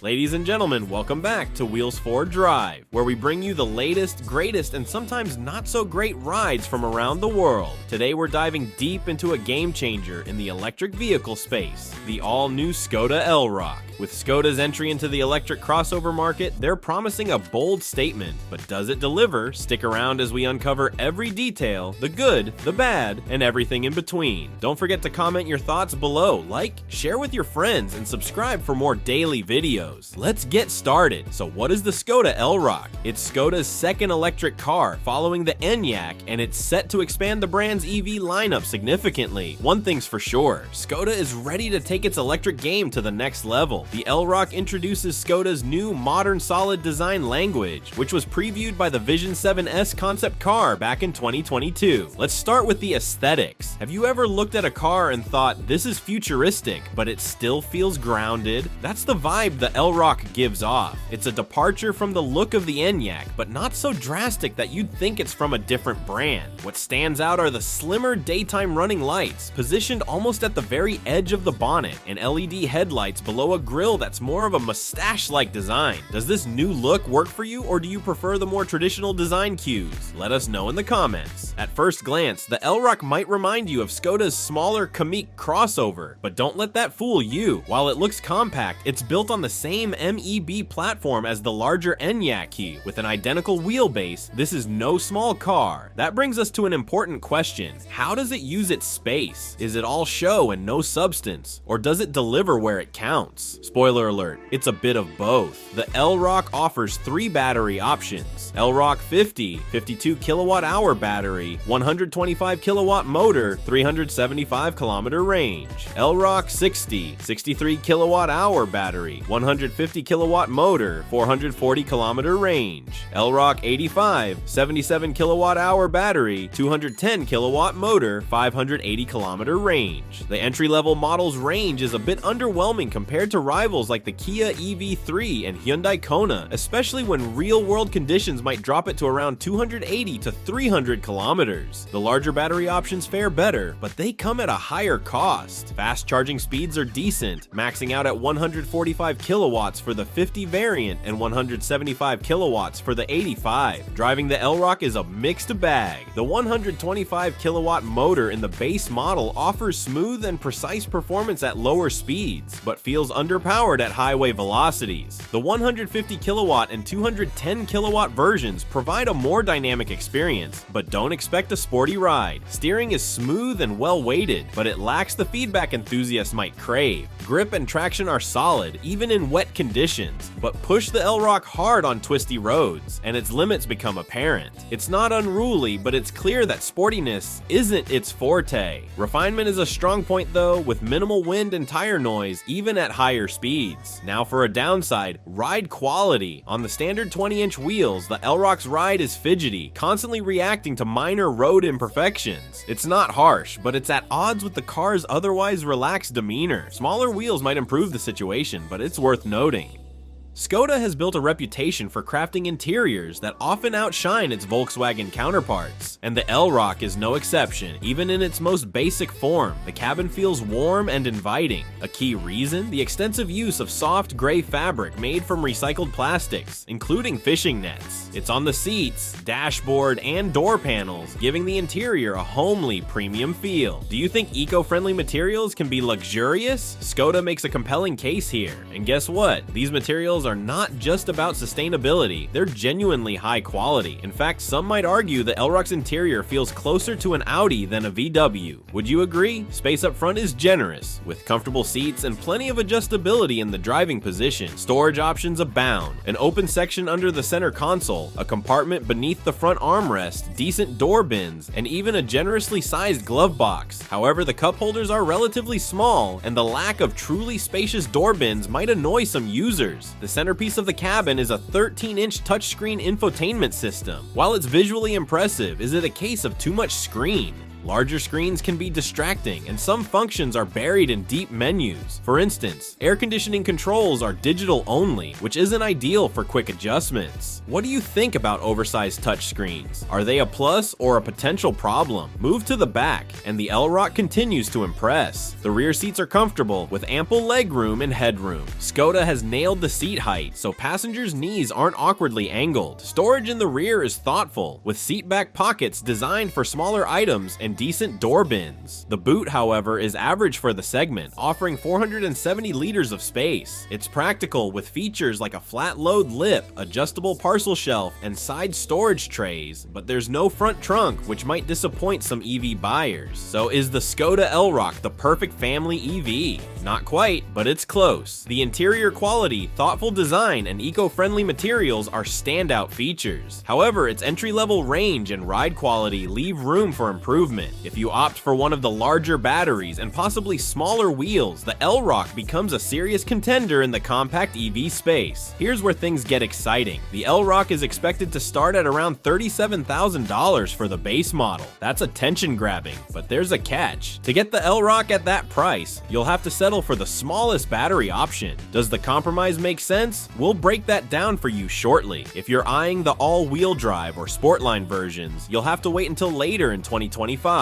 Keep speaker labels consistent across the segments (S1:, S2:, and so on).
S1: Ladies and gentlemen, welcome back to Wheels 4 Drive, where we bring you the latest, greatest, and sometimes not so great rides from around the world. Today we're diving deep into a game changer in the electric vehicle space, the all-new Skoda Elroq. With Skoda's entry into the electric crossover market, they're promising a bold statement, but does it deliver? Stick around as we uncover every detail, the good, the bad, and everything in between. Don't forget to comment your thoughts below, like, share with your friends, and subscribe for more daily videos. Let's get started. So what is the Skoda Elroq? It's Skoda's second electric car, following the Enyaq, and it's set to expand the brand's EV lineup significantly. One thing's for sure, Skoda is ready to take its electric game to the next level. The Elroq introduces Skoda's new modern solid design language, which was previewed by the Vision 7S concept car back in 2022. Let's start with the aesthetics. Have you ever looked at a car and thought, this is futuristic, but it still feels grounded? That's the vibe the Elroq gives off. It's a departure from the look of the Enyaq, but not so drastic that you'd think it's from a different brand. What stands out are the slimmer daytime running lights, positioned almost at the very edge of the bonnet, and LED headlights below a grille that's more of a mustache-like design. Does this new look work for you, or do you prefer the more traditional design cues? Let us know in the comments. At first glance, the Elroq might remind you of Skoda's smaller Kamiq crossover, but don't let that fool you. While it looks compact, it's built on the same MEB platform as the larger Enyaq. With an identical wheelbase, this is no small car. That brings us to an important question. How does it use its space? Is it all show and no substance, or does it deliver where it counts? Spoiler alert, it's a bit of both. The Elroq offers 3 battery options. Elroq 50, 52 kilowatt hour battery, 125 kilowatt motor, 375 kilometer range. Elroq 60, 63 kilowatt hour battery, 150 kilowatt motor, 440 kilometer range. Elroq 85, 77 kilowatt hour battery, 210 kilowatt motor, 580 kilometer range. The entry-level model's range is a bit underwhelming compared to rivals like the Kia EV3 and Hyundai Kona, especially when real-world conditions might drop it to around 280 to 300 kilometers. The larger battery options fare better, but they come at a higher cost. Fast charging speeds are decent, maxing out at 145 kilowatts for the 50 variant and 175 kilowatts for the 85. Driving the Elroq is a mixed bag. The 125 kilowatt motor in the base model offers smooth and precise performance at lower speeds, but feels underpowered at highway velocities. The 150 kilowatt and 210 kilowatt versions provide a more dynamic experience, but don't expect a sporty ride. Steering is smooth and well weighted, but it lacks the feedback enthusiasts might crave. Grip and traction are solid, even in wet conditions, but push the Elroq hard on twisty roads, and its limits become apparent. It's not unruly, but it's clear that sportiness isn't its forte. Refinement is a strong point though, with minimal wind and tire noise, even at higher speeds. Now for a downside, ride quality. On the standard 20-inch wheels, the Elroq's ride is fidgety, constantly reacting to minor road imperfections. It's not harsh, but it's at odds with the car's otherwise relaxed demeanor. Smaller wheels might improve the situation, but it's worth noting. Skoda has built a reputation for crafting interiors that often outshine its Volkswagen counterparts, and the Elroq is no exception. Even in its most basic form, the cabin feels warm and inviting. A key reason? The extensive use of soft gray fabric made from recycled plastics, including fishing nets. It's on the seats, dashboard, and door panels, giving the interior a homely, premium feel. Do you think eco-friendly materials can be luxurious? Skoda makes a compelling case here, and guess what? These materials are not just about sustainability, they're genuinely high quality. In fact, some might argue the Elroq's interior feels closer to an Audi than a VW. Would you agree? Space up front is generous, with comfortable seats and plenty of adjustability in the driving position. Storage options abound, an open section under the center console, a compartment beneath the front armrest, decent door bins, and even a generously sized glove box. However, the cup holders are relatively small, and the lack of truly spacious door bins might annoy some users. The centerpiece of the cabin is a 13-inch touchscreen infotainment system. While it's visually impressive, is it a case of too much screen? Larger screens can be distracting, and some functions are buried in deep menus. For instance, air conditioning controls are digital only, which isn't ideal for quick adjustments. What do you think about oversized touchscreens? Are they a plus or a potential problem? Move to the back, and the Elroq continues to impress. The rear seats are comfortable, with ample legroom and headroom. Skoda has nailed the seat height, so passengers' knees aren't awkwardly angled. Storage in the rear is thoughtful, with seat back pockets designed for smaller items and decent door bins. The boot, however, is average for the segment, offering 470 liters of space. It's practical with features like a flat load lip, adjustable parcel shelf, and side storage trays, but there's no front trunk, which might disappoint some EV buyers. So is the Skoda Elroq the perfect family EV? Not quite, but it's close. The interior quality, thoughtful design, and eco-friendly materials are standout features. However, its entry-level range and ride quality leave room for improvement. If you opt for one of the larger batteries and possibly smaller wheels, the Elroq becomes a serious contender in the compact EV space. Here's where things get exciting. The Elroq is expected to start at around $37,000 for the base model. That's attention-grabbing, but there's a catch. To get the Elroq at that price, you'll have to settle for the smallest battery option. Does the compromise make sense? We'll break that down for you shortly. If you're eyeing the all-wheel drive or Sportline versions, you'll have to wait until later in 2025.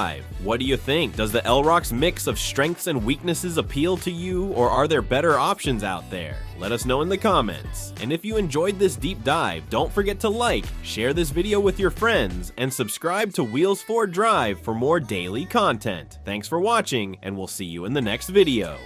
S1: What do you think? Does the Elroq's mix of strengths and weaknesses appeal to you, or are there better options out there? Let us know in the comments. And if you enjoyed this deep dive, don't forget to like, share this video with your friends, and subscribe to Wheels 4 Drive for more daily content. Thanks for watching, and we'll see you in the next video.